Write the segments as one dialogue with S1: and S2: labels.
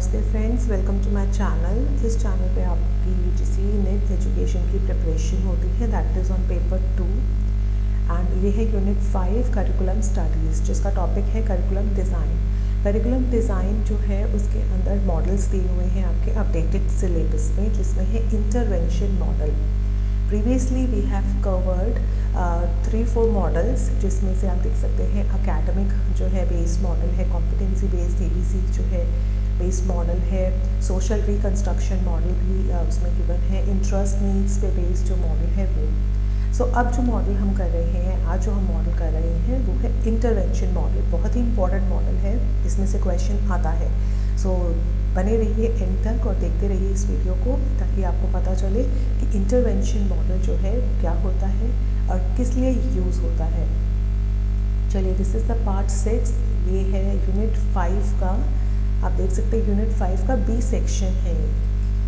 S1: नमस्ते friends, welcome to my channel. इस channel पे आपकी यूजीसी नेट एजुकेशन की प्रिपरेशन होती है, that is on paper 2 and ये है यूनिट 5 करिकुलम स्टडीज़, जिसका टॉपिक है करिकुलम डिज़ाइन। करिकुलम डिज़ाइन जो है उसके अंदर मॉडल्स दिए हुए हैं आपके अपडेटेड सिलेबस में, जिसमें है intervention model. Previously we have covered 3-4 models, जिसमें से आप देख सकते हैं एकेडमिक जो है बेस्ड मॉडल है, कॉम्पिटेंसी बेस्ड सीबीसी जो है बेस्ड मॉडल है, सोशल रिकंस्ट्रक्शन मॉडल भी उसमें गिवन है, इंटरेस्ट नीड्स पे बेस्ड जो मॉडल है वो। सो अब जो मॉडल हम कर रहे हैं, आज जो हम मॉडल कर रहे हैं वो है इंटरवेंशन मॉडल। बहुत ही इंपॉर्टेंट मॉडल है, इसमें से क्वेश्चन आता है। सो बने रहिए एंड तक और देखते रहिए इस वीडियो को, ताकि आपको पता चले कि इंटरवेंशन मॉडल जो है क्या होता है और किस लिए यूज़ होता है। चलिए, दिस इज़ द पार्ट 6। ये है यूनिट 5 का, आप देख सकते हैं यूनिट 5 का बी सेक्शन है।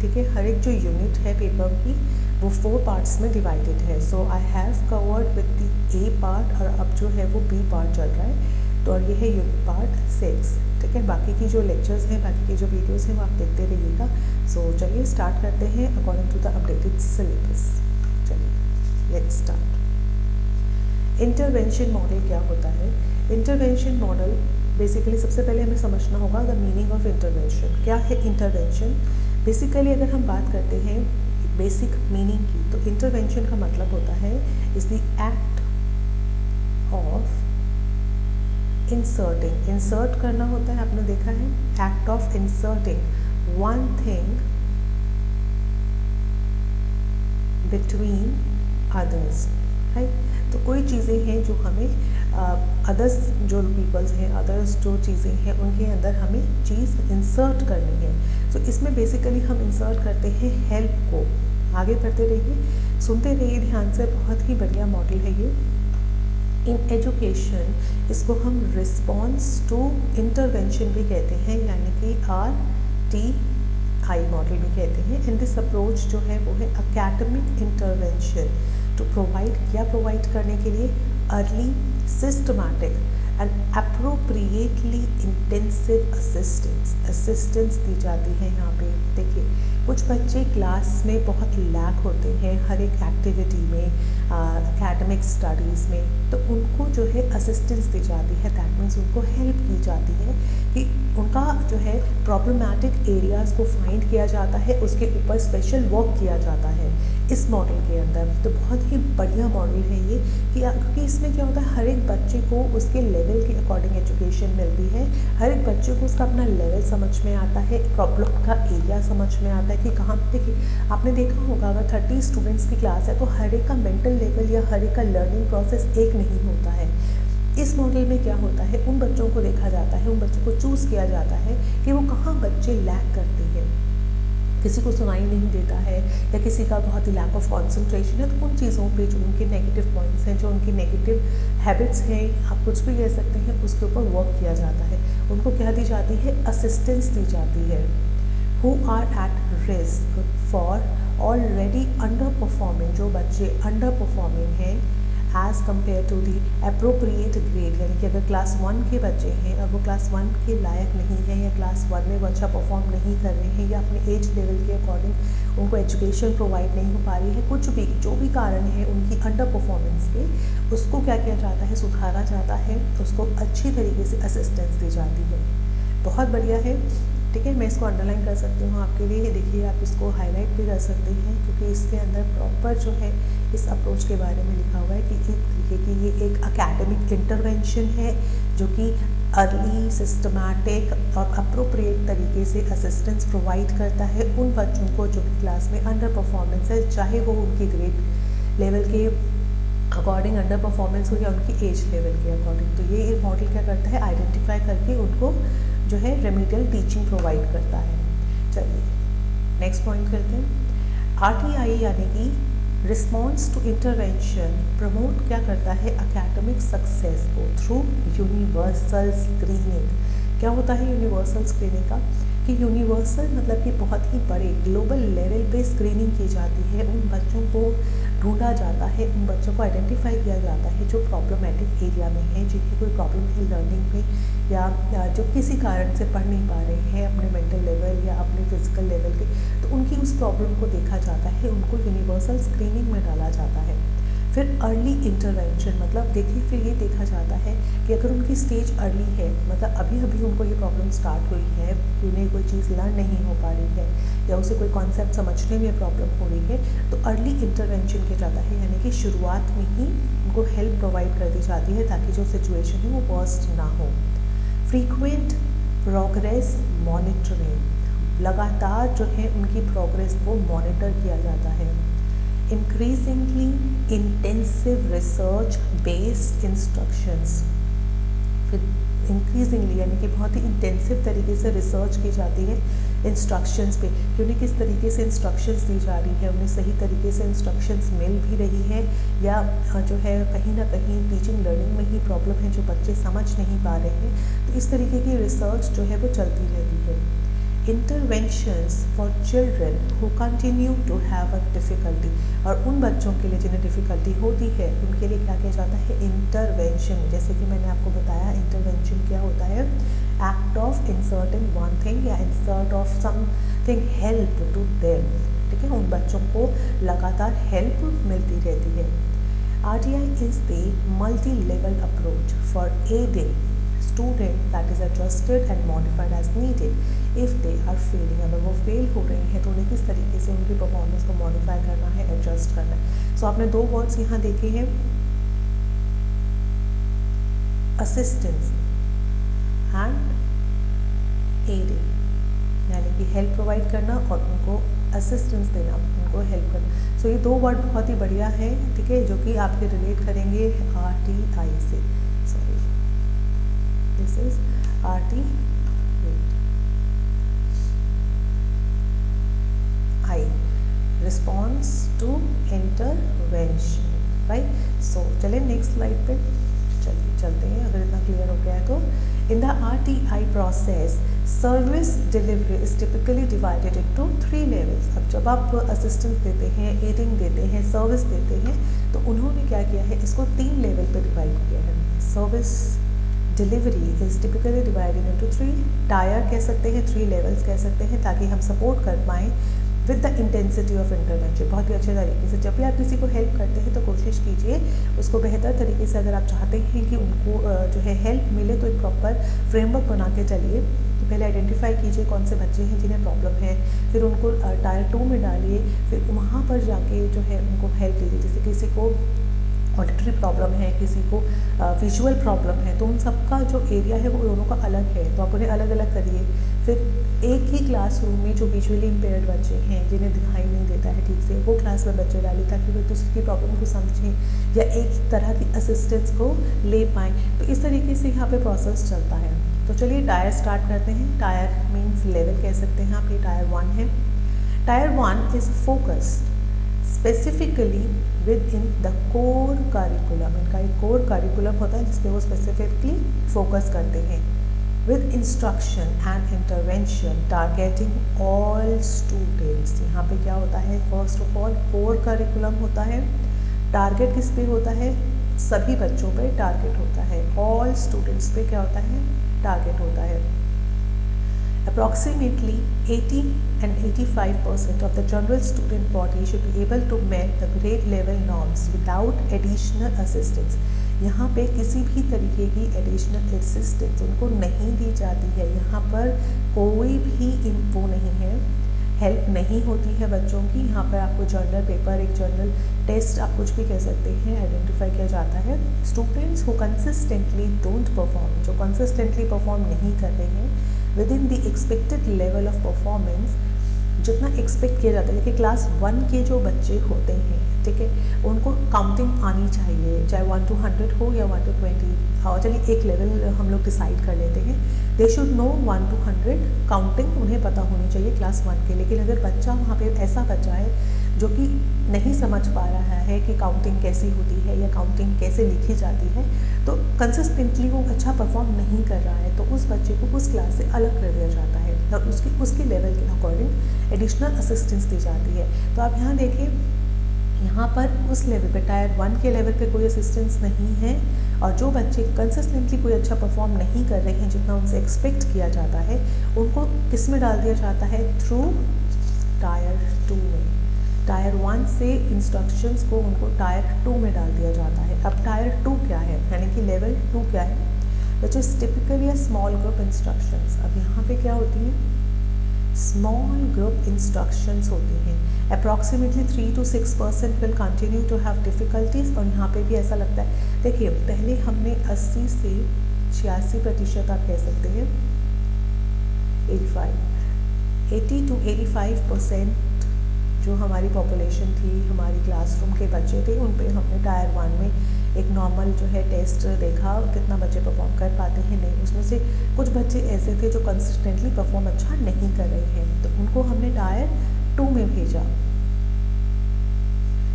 S1: ठीक है, हर एक जो यूनिट है पेपर की वो 4 पार्ट्स में डिवाइडेड है। So I have covered with the A part और अब जो है वो बी पार्ट चल रहा है, तो और ये है यूनिट पार्ट 6। ठीक है, बाकी की जो लेक्चर्स हैं, बाकी की जो वीडियोस हैं वो आप देखते रहिएगा। सो चलिए स्टार्ट करते हैं according to the updated syllabus. चलिए लेट्स स्टार्ट। इंटरवेंशन मॉडल क्या होता है? इंटरवेंशन मॉडल बेसिकली सबसे पहले हमें समझना होगा द मीनिंग ऑफ इंटरवेंशन। क्या है इंटरवेंशन? बेसिकली अगर हम बात करते हैं बेसिक मीनिंग की, तो इंटरवेंशन का मतलब होता है is the act of inserting. Insert करना होता है, आपने देखा है, act of inserting one thing between others, right. तो कोई चीज़ें हैं जो हमें अदर्स जो पीपल्स हैं, अदर्स जो चीज़ें हैं उनके अंदर हमें चीज़ इंसर्ट करनी है। तो इसमें बेसिकली हम इंसर्ट करते हैं हेल्प को। आगे बढ़ते रहिए, सुनते रहिए ध्यान से, बहुत ही बढ़िया मॉडल है ये। इन एजुकेशन इसको हम रिस्पॉन्स टू इंटरवेंशन भी कहते हैं, यानी कि RTI मॉडल भी कहते हैं। इन दिस अप्रोच जो है वो है एकेडमिक इंटरवेंशन टू प्रोवाइड, क्या प्रोवाइड करने के लिए? Early, systematic and appropriately intensive assistance दी जाती है। यहाँ पे देखिए, कुछ बच्चे क्लास में बहुत लैक होते हैं हर एक एक्टिविटी में, एकेडमिक स्टडीज़ में, तो उनको जो है असिस्टेंस दी जाती है। दैट मीन्स उनको हेल्प की जाती है कि उनका जो है प्रॉब्लमैटिक एरियाज़ को फाइंड किया जाता है, उसके ऊपर स्पेशल वर्क किया जाता है इस मॉडल के अंदर। तो बहुत ही बढ़िया मॉडल है ये, क्योंकि इसमें क्या होता है, हर एक बच्चे को उसके लेवल के अकॉर्डिंग एजुकेशन मिलती है। हर एक बच्चे को उसका अपना लेवल समझ में आता है, प्रॉब्लम का एरिया समझ में आता है कि कहाँ। देखिए, आपने देखा होगा अगर 30 स्टूडेंट्स की क्लास है तो हर एक का मेंटल लेवल या हर एक का लर्निंग प्रोसेस एक नहीं होता है। इस मॉडल में क्या होता है, उन बच्चों को देखा जाता है, उन बच्चों को चूज़ किया जाता है कि वो कहाँ बच्चे लैक करते हैं। किसी को सुनाई नहीं देता है या किसी का बहुत ही लैक ऑफ कंसंट्रेशन है, तो उन चीज़ों पे जो उनके नेगेटिव पॉइंट्स हैं, जो उनकी नेगेटिव हैबिट्स हैं, आप कुछ भी कह सकते हैं, उसके ऊपर वर्क किया जाता है। उनको क्या दी जाती है? असिस्टेंस दी जाती है। Who are at risk for already under performing, जो बच्चे अंडर परफॉर्मिंग हैं as compare to the appropriate grade, यानी कि अगर क्लास 1 के बच्चे हैं और वो क्लास 1 के लायक नहीं है, या क्लास 1 में वो अच्छा परफॉर्म नहीं कर रहे हैं, या अपने एज लेवल के अकॉर्डिंग उनको एजुकेशन प्रोवाइड नहीं हो पा रही है, कुछ भी जो भी कारण है उनकी अंडर परफॉर्मेंस के, उसको क्या किया जाता है? सुधारा जाता है, उसको अच्छी तरीके से असिस्टेंस दी जाती है। बहुत बढ़िया है। ठीक है, मैं इसको अंडरलाइन कर सकती हूँ आपके लिए। देखिए, आप इसको हाईलाइट भी कर सकते हैं, क्योंकि इसके अंदर प्रॉपर जो है इस अप्रोच के बारे में लिखा हुआ है कि एक तरीके की ये एक एकेडमिक इंटरवेंशन है जो कि अर्ली, सिस्टमैटिक और अप्रोप्रिएट तरीके से असिस्टेंस प्रोवाइड करता है उन बच्चों को जो कि क्लास में अंडर परफॉर्मेंस है, चाहे वो उनकी ग्रेड लेवल के अकॉर्डिंग अंडर परफॉर्मेंस हो या उनकी एज लेवल के अकॉर्डिंग। तो ये मॉडल क्या करता है? आइडेंटिफाई करके उनको जो है रेमेडियल टीचिंग प्रोवाइड करता है। चलिए नेक्स्ट पॉइंट करते हैं। RTI यानी कि रिस्पॉन्स टू इंटरवेंशन प्रमोट क्या करता है? एकेडमिक सक्सेस को थ्रू यूनिवर्सल स्क्रीनिंग। क्या होता है यूनिवर्सल स्क्रीनिंग का? कि यूनिवर्सल मतलब कि बहुत ही बड़े ग्लोबल लेवल पे स्क्रीनिंग की जाती है, उन बच्चों को ढूंढा जाता है, उन बच्चों को आइडेंटिफाई किया जाता है जो प्रॉब्लमेटिक एरिया में है, जिनकी कोई प्रॉब्लम है लर्निंग में या जो किसी कारण से पढ़ नहीं पा रहे हैं अपने मेंटल लेवल या अपने फिजिकल लेवल के, तो उनकी उस प्रॉब्लम को देखा जाता है, उनको यूनिवर्सल स्क्रीनिंग में डाला जाता है। फिर अर्ली इंटरवेंशन मतलब देखिए फिर ये देखा जाता है कि अगर उनकी स्टेज अर्ली है, मतलब अभी अभी उनको ये प्रॉब्लम स्टार्ट हुई है कि उन्हें कोई चीज़ लर्न नहीं हो पा रही है या उसे कोई कॉन्सेप्ट समझने में प्रॉब्लम हो रही है, तो अर्ली इंटरवेंशन किया जाता है, यानी कि शुरुआत में ही उनको हेल्प प्रोवाइड कर दी जाती है ताकि जो सिचुएशन है वो वर्स्ट ना हो। फ्रीक्वेंट प्रोग्रेस मॉनिटरिंग, लगातार जो है उनकी प्रोग्रेस को मॉनिटर किया जाता है। Increasingly intensive research based instructions, फिर इंक्रीजिंगली यानी कि बहुत ही इंटेंसिव तरीके से रिसर्च की जाती है इंस्ट्रक्शंस पे कि उन्हें किस तरीके से इंस्ट्रक्शंस दी जा रही है, उन्हें सही तरीके से इंस्ट्रक्शंस मिल भी रही है या जो है कहीं ना कहीं टीचिंग लर्निंग में ही प्रॉब्लम है जो बच्चे समझ नहीं पा रहे हैं, तो इस तरीके की रिसर्च जो है वो चलती रहती है। Interventions for children who continue to have a difficulty, और उन बच्चों के लिए जिन्हें डिफ़िकल्टी होती है उनके लिए क्या किया जाता है, इंटरवेंशन। जैसे कि मैंने आपको बताया इंटरवेंशन क्या होता है, act of inserting one thing या insert of something help to them, ठीक है, उन बच्चों को लगातार हेल्प मिलती रहती है। RTI is the multi level approach for adding student that is adjusted and modified as needed if they are failing, अगर वो फेल हो रहे हैं तो उन्हें किस तरीके से उनकी परफॉर्मेंस को मॉडिफाई करना है, एडजस्ट करना है। सो आपने दो वर्ड्स यहाँ देखे हैं, असिस्टेंस एंड एडिंग, यानी कि हेल्प प्रोवाइड करना और उनको असिस्टेंस देना, उनको हेल्प करना। सो ये दो वर्ड बहुत ही बढ़िया है, ठीक है, जो कि आपके रिलेट करेंगे RTI से। Sorry, this is RTI, response to intervention, right? So चलिए नेक्स्ट स्लाइड पे चलते हैं, अगर इतना क्लियर हो गया है तो। In the RTI process, service delivery is typically divided into 3 levels। अब जब आप असिस्टेंस देते हैं, एडिंग देते हैं, सर्विस देते हैं, तो उन्होंने क्या किया है, इसको 3 लेवल पे डिवाइड किया है। Service delivery is typically divided into 3 tyre कह सकते हैं, 3 लेवल्स कह सकते हैं, ताकि हम सपोर्ट कर पाएँ with the intensity of intervention. बहुत ही अच्छे तरीके से जब भी आप किसी को हेल्प करते हैं तो कोशिश कीजिए उसको बेहतर तरीके से, अगर आप चाहते हैं कि उनको जो है हेल्प मिले तो एक प्रॉपर फ्रेमवर्क बना के चलिए। तो पहले आइडेंटिफाई कीजिए कौन से बच्चे हैं जिन्हें प्रॉब्लम है, फिर उनको टायर 2 में डालिए, फिर वहाँ पर जाके जो है उनको हेल्प दीजिए। जैसे किसी को ऑडिटरी प्रॉब्लम है, किसी को विजुअल प्रॉब्लम है, तो उन सबका जो एरिया है वो दोनों का अलग है, तो आप उन्हें अलग अलग करिए। फिर एक ही क्लासरूम में जो विजुअली इम्पेयर्ड बच्चे हैं, जिन्हें दिखाई नहीं देता है ठीक से, वो क्लास में बच्चे डालिए ताकि वो दूसरे की प्रॉब्लम को समझें या एक तरह की असिस्टेंस को ले पाएँ। तो इस तरीके से यहाँ पे प्रोसेस चलता है। तो चलिए टायर स्टार्ट करते हैं। टायर मीन्स लेवल कह सकते हैं आप, ये टायर 1 है। Tyre 1 is focused specifically with in the core curriculum. इनका एक कोर करिकुलम होता है जिसपे वो स्पेसिफिकली फोकस करते हैं। With instruction and intervention targeting all students. यहाँ पे क्या होता है, first of all core curriculum होता है, टारगेट किस पे होता है, सभी बच्चों पे टारगेट होता है। ऑल स्टूडेंट्स पे क्या होता है, टारगेट होता है। Approximately 80 and 85% of the general student body should be able to meet the grade level norms without additional assistance। यहाँ पे किसी भी तरीके की एडिशनल असिस्टेंस उनको नहीं दी जाती है। यहाँ पर कोई भी इन्फो नहीं है, हेल्प नहीं होती है बच्चों की। यहाँ पर आपको जर्नल पेपर, एक जर्नल टेस्ट, आप कुछ भी कह सकते हैं, आइडेंटिफाई किया जाता है। Students who consistently don't perform, जो कंसिस्टेंटली परफॉर्म नहीं कर रहे हैं with in the expected level of performance, जितना एक्सपेक्ट किया जाता है कि क्लास 1 के जो बच्चे होते हैं, ठीक है, उनको काउंटिंग आनी चाहिए, चाहे 1 to 100 हो या 1 to 20। हाँ, चलिए एक लेवल हम लोग डिसाइड कर लेते हैं। They should know 1 to 100 counting उन्हें पता होनी चाहिए क्लास 1 के। लेकिन अगर बच्चा वहाँ पे ऐसा बच्चा है जो कि नहीं समझ पा रहा है कि काउंटिंग कैसी होती है या काउंटिंग कैसे लिखी जाती है, तो कंसिस्टेंटली वो अच्छा परफॉर्म नहीं कर रहा है, तो उस बच्चे को उस क्लास से अलग कर दिया जाता है। और उसके लेवल के अकॉर्डिंग एडिशनल असिस्टेंस दी जाती है। तो आप यहाँ देखिए, यहाँ पर उस लेवल पे टायर 1 के लेवल पे कोई असिस्टेंस नहीं है, और जो बच्चे कंसिस्टेंटली कोई अच्छा परफॉर्म नहीं कर रहे हैं जितना उनसे एक्सपेक्ट किया जाता है, उनको किस में डाल दिया जाता है, थ्रू टायर 2 में। टायर 1 से इंस्ट्रक्शंस को उनको टायर 2 में डाल दिया जाता है। अब टायर 2 क्या है, यानी कि लेवल 2 क्या है, which is typically a small group instructions. अब यहाँ पे क्या होती है, स्मॉल ग्रुप इंस्ट्रक्शंस होती हैं। Approximately 3 to 6% will continue to have difficulties. और यहाँ पे भी ऐसा लगता है, देखिए पहले हमने 80 से 86% आप कह सकते हैं, 80 to 85% जो हमारी पॉपुलेशन थी, हमारी क्लासरूम के बच्चे थे, उन पे हमने टायर 1 में एक नॉर्मल जो है टेस्ट देखा, कितना बच्चे परफॉर्म कर पाते हैं, नहीं। उसमें से कुछ बच्चे ऐसे थे जो कंसिस्टेंटली परफॉर्म अच्छा नहीं कर रहे हैं, तो उनको हमने टायर 2 में भेजा।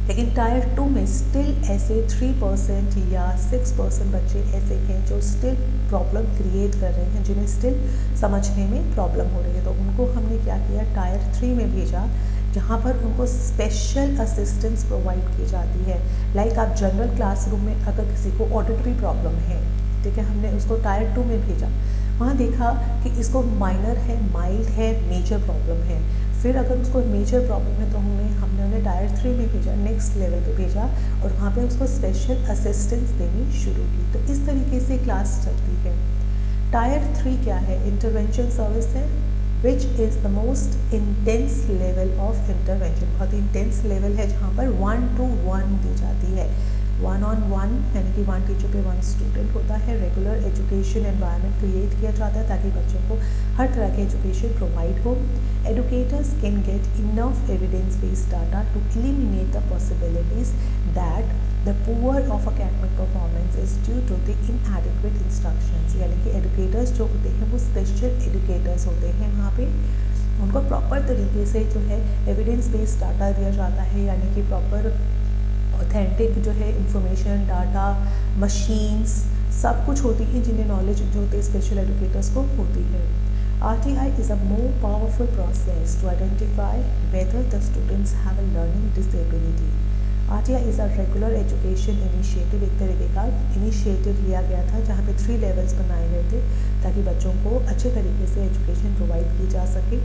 S1: लेकिन टायर 2 में स्टिल ऐसे 3% या 6% बच्चे ऐसे हैं जो स्टिल प्रॉब्लम क्रिएट कर रहे हैं, जिन्हें स्टिल समझने में प्रॉब्लम हो रही है। तो उनको हमने क्या किया, टायर 3 में भेजा, जहाँ पर उनको स्पेशल असिस्टेंस प्रोवाइड की जाती है। लाइक आप जनरल क्लासरूम में अगर किसी को ऑडिटरी प्रॉब्लम है, ठीक है, हमने उसको टायर 2 में भेजा, वहाँ देखा कि इसको माइनर है, माइल्ड है, मेजर प्रॉब्लम है। फिर अगर उसको मेजर प्रॉब्लम है तो हमने उन्हें टायर 3 में भेजा, नेक्स्ट लेवल पे भेजा, और वहाँ पे उसको स्पेशल असिस्टेंस देनी शुरू की। तो इस तरीके से क्लास चलती है। टायर 3 क्या है, इंटरवेंशन सर्विस है, which is the most intense level of intervention. बहुत ही इंटेंस लेवल है, जहाँ पर 1 to 1 दी जाती है। 1-on-1 यानी कि 1 टीचर पे 1 स्टूडेंट होता है। रेगुलर एजुकेशन एनवायरनमेंट क्रिएट किया जाता है ताकि बच्चों को हर तरह के एजुकेशन प्रोवाइड हो। Educators can get enough evidence based data to eliminate the possibilities that the poor of academic performance is due to the inadequate instructions. यानी कि एडुकेटर्स जो होते हैं वो स्पेशल एडुकेटर्स होते हैं, वहाँ पे उनको प्रॉपर तरीके से जो है एविडेंस बेस्ड डाटा दिया जाता है, यानी कि प्रॉपर ऑथेंटिक जो है इंफॉर्मेशन, डाटा, मशीन्स सब कुछ होती है, जिन्हें नॉलेज जो होती है स्पेशल एडुकेटर्स को होती है। RTI is a more powerful process to identify whether the students have a learning disability. RTI is a regular education initiative, एक तरीके का इनिशिएटिव लिया गया था जहाँ पे 3 लेवल्स बनाए गए थे ताकि बच्चों को अच्छे तरीके से एजुकेशन प्रोवाइड की जा सके।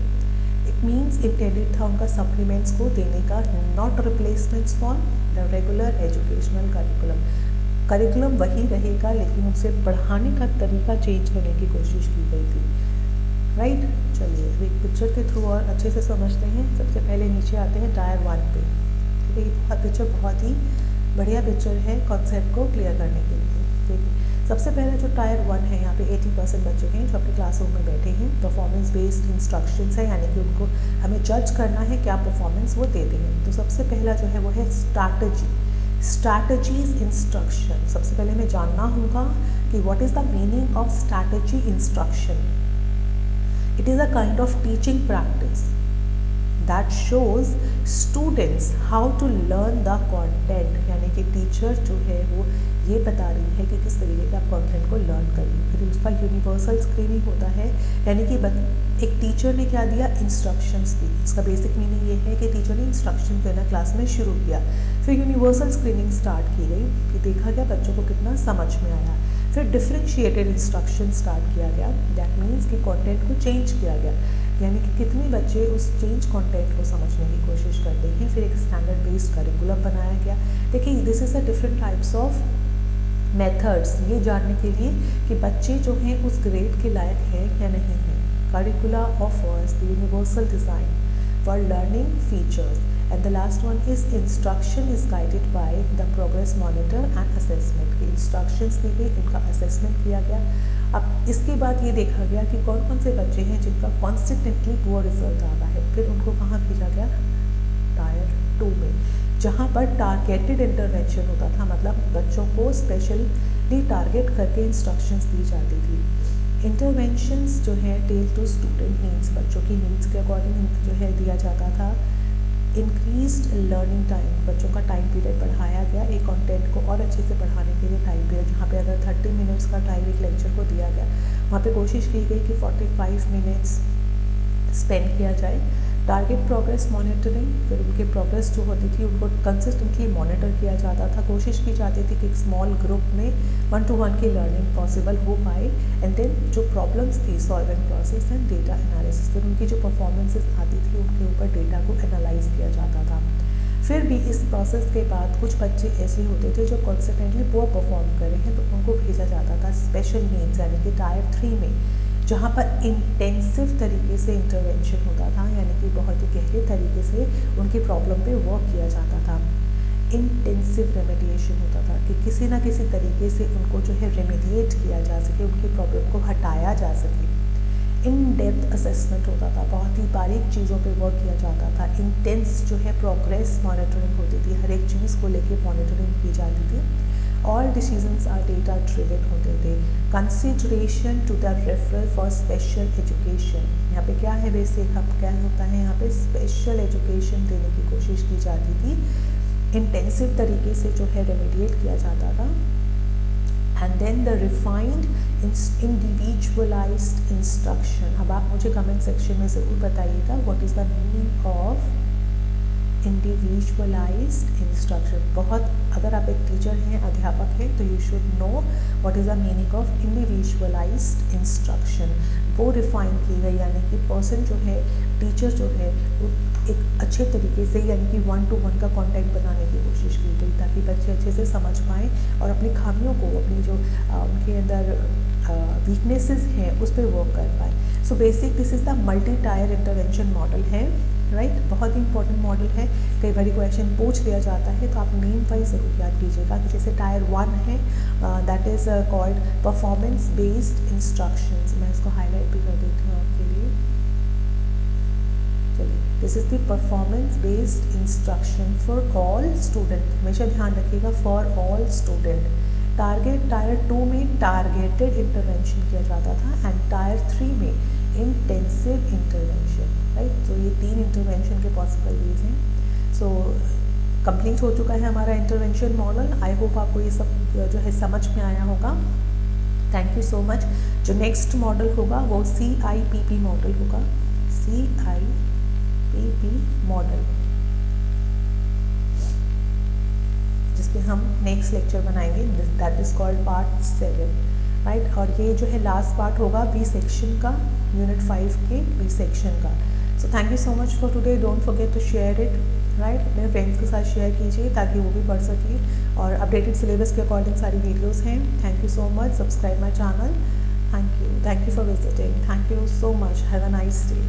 S1: इट मीन्स इंटेंडेड था उनका सप्लीमेंट्स को देने का, not replacements for the regular educational curriculum. Curriculum वही रहेगा, लेकिन उसे पढ़ाने का तरीका चेंज करने की कोशिश की गई थी। राइट, चलिए अब एक पिक्चर के थ्रू और अच्छे से समझते हैं। सबसे पहले नीचे आते हैं टायर 1 पे। ठीक है, ये पिक्चर बहुत ही बढ़िया पिक्चर है कॉन्सेप्ट को क्लियर करने के लिए। देखिए, सबसे पहले जो टायर 1 है, यहाँ पे 80% बच्चे हैं जो अपने क्लासरूम में बैठे हैं। परफॉर्मेंस बेस्ड इंस्ट्रक्शंस है, यानी कि उनको हमें जज करना है क्या परफॉर्मेंस वो देते हैं। तो सबसे पहला जो है वो है स्ट्रैटेजीज इंस्ट्रक्शन। सबसे पहले हमें जानना होगा कि what is the meaning of strategy instruction. It is a kind of teaching practice that shows students how to learn the content। यानी कि टीचर जो है वो ये बता रही है कि किस तरीके का कंटेंट को लर्न करिए। फिर उसका यूनिवर्सल स्क्रीनिंग होता है, यानी कि एक टीचर ने क्या दिया, इंस्ट्रक्शंस दी। इसका बेसिक मीनिंग ये है कि टीचर ने इंस्ट्रक्शन देना क्लास में शुरू किया। फिर यूनिवर्सल स्क्रीनिंग स्टार्ट की गई कि देखा गया बच्चों को कितना समझ में आया। फिर डिफ्रेंशिएटेड इंस्ट्रक्शन स्टार्ट किया गया, दैट मीन्स कि कंटेंट को चेंज किया गया, यानी कि कितने बच्चे उस चेंज कंटेंट को समझने की कोशिश करते हैं। फिर एक स्टैंडर्ड बेस्ड करिकुलम बनाया गया। देखिए, this is a different types of methods, ये जानने के लिए कि बच्चे जो हैं उस ग्रेड के लायक हैं या नहीं हैं। करिकुला offers the universal design for learning features, and the last one is instruction is guided by the progress monitor and assessment. की इंस्ट्रक्शंस दी गई, उनका असेसमेंट किया गया। अब इसके बाद ये देखा गया कि कौन कौन से बच्चे हैं जिनका कॉन्सिस्टेंटली पुअर रिजल्ट आ रहा है। फिर उनको कहाँ भेजा गया, टायर 2 में, जहाँ पर टारगेटेड इंटरवेंशन होता था, मतलब बच्चों को स्पेशली टारगेट करके इंस्ट्रक्शंस दी जाती थी। इंटरवेंशंस जो है टेल टू स्टूडेंट नीड्स, बच्चों की नीड्स के अकॉर्डिंग जो है दिया जाता था। इंक्रीज्ड लर्निंग टाइम, बच्चों का टाइम पीरियड बढ़ाया गया एक कंटेंट को और अच्छे से पढ़ाने के लिए। टाइम पीरियड जहाँ पे अगर 30 मिनट्स का टाइम एक लेक्चर को दिया गया, वहाँ पे कोशिश की गई कि 45 मिनट्स स्पेंड किया जाए। टारगेट प्रोग्रेस मॉनिटरिंग, फिर उनकी प्रोग्रेस जो होती थी उनको कंसिस्टेंटली मॉनिटर किया जाता था। कोशिश की जाती थी कि एक स्मॉल ग्रुप में 1 to 1 की लर्निंग पॉसिबल हो पाए। एंड देन जो प्रॉब्लम्स थी solving process and data analysis, फिर उनकी जो परफॉर्मेंसेस आती थी उनके ऊपर डेटा को एनालाइज किया जाता था। फिर भी इस प्रोसेस के बाद कुछ बच्चे ऐसे होते थे जो कॉन्सिस्टेंटली पुअर परफॉर्म कर रहे हैं, तो उनको भेजा जाता था स्पेशल नीड्स यानी कि टायर 3 में, जहाँ पर इंटेंसिव तरीके से इंटरवेंशन होता था, यानी कि बहुत ही गहरे तरीके से उनकी प्रॉब्लम पे वर्क किया जाता था। इंटेंसिव रेमेडिएशन होता था कि किसी ना किसी तरीके से उनको जो है रेमेडिएट किया जा सके, उनकी प्रॉब्लम को हटाया जा सके। इन डेप्थ असेसमेंट होता था, बहुत ही बारीक चीज़ों पे वर्क किया जाता था। इंटेंस जो है प्रोग्रेस मॉनिटरिंग होती थी, हर एक चीज़ को लेके मॉनिटरिंग की जाती थी। All decisions are data driven होते थे। Consideration to the referral for special education, यहाँ पे क्या है बेसिक, अब क्या होता है यहाँ पे स्पेशल एजुकेशन देने की कोशिश की जाती थी। इंटेंसिव तरीके से जो है रेमेडिएट किया जाता था। And then the refined individualized instruction. अब आप मुझे कमेंट सेक्शन में ज़रूर बताइएगा what is the meaning of individualized instruction. बहुत, अगर आप एक टीचर हैं, अध्यापक हैं, तो you should know what is the meaning of individualized instruction. वो रिफाइन की गई, यानी कि पर्सन जो है, टीचर जो है, वो एक अच्छे तरीके से यानी कि 1 to 1 का कॉन्टेक्ट बनाने की कोशिश की गई, ताकि बच्चे अच्छे से समझ पाएँ और अपनी खामियों को, अपनी जो उनके अंदर वीकनेसेस हैं उस पर वर्क कर पाए। So basic this is the multi tier intervention model है, राइट। बहुत ही इंपॉर्टेंट मॉडल है, कई बार क्वेश्चन पूछ लिया जाता है, तो आप नेम वाइज ज़रूर याद कीजिएगा। कि जैसे टायर 1 है, that is called performance based instructions. मैं इसको हाईलाइट भी कर देती हूँ आपके लिए। चलिए, this is the performance based instruction for all student. हमेशा ध्यान रखिएगा, फॉर ऑल स्टूडेंट। टायर 2 में टारगेटेड इंटरवेंशन किया जाता था एंड टायर 3 में इंटेंसिव इंटरवेंशन, राइट। तो ये 3 इंटरवेंशन के पॉसिबल वेज हैं। सो कंप्लीट हो चुका है हमारा इंटरवेंशन मॉडल। आई होप आपको ये सब जो है समझ में आया होगा। Thank you so much. जो नेक्स्ट मॉडल होगा वो CIPP मॉडल होगा, CIPP मॉडल, जिसपे हम नेक्स्ट लेक्चर बनाएंगे, that is called part 7, right. और ये जो है लास्ट पार्ट होगा बी सेक्शन का, यूनिट 5 के बी सेक्शन का। So thank you so much for today. Don't forget to share it, right. अपने फ्रेंड्स के साथ शेयर कीजिए ताकि वो भी पढ़ सकें, और अपडेटेड सिलेबस के अकॉर्डिंग सारी वीडियोस हैं। Thank you so much. Subscribe my channel. Thank you for visiting. Thank you so much. Have a nice day.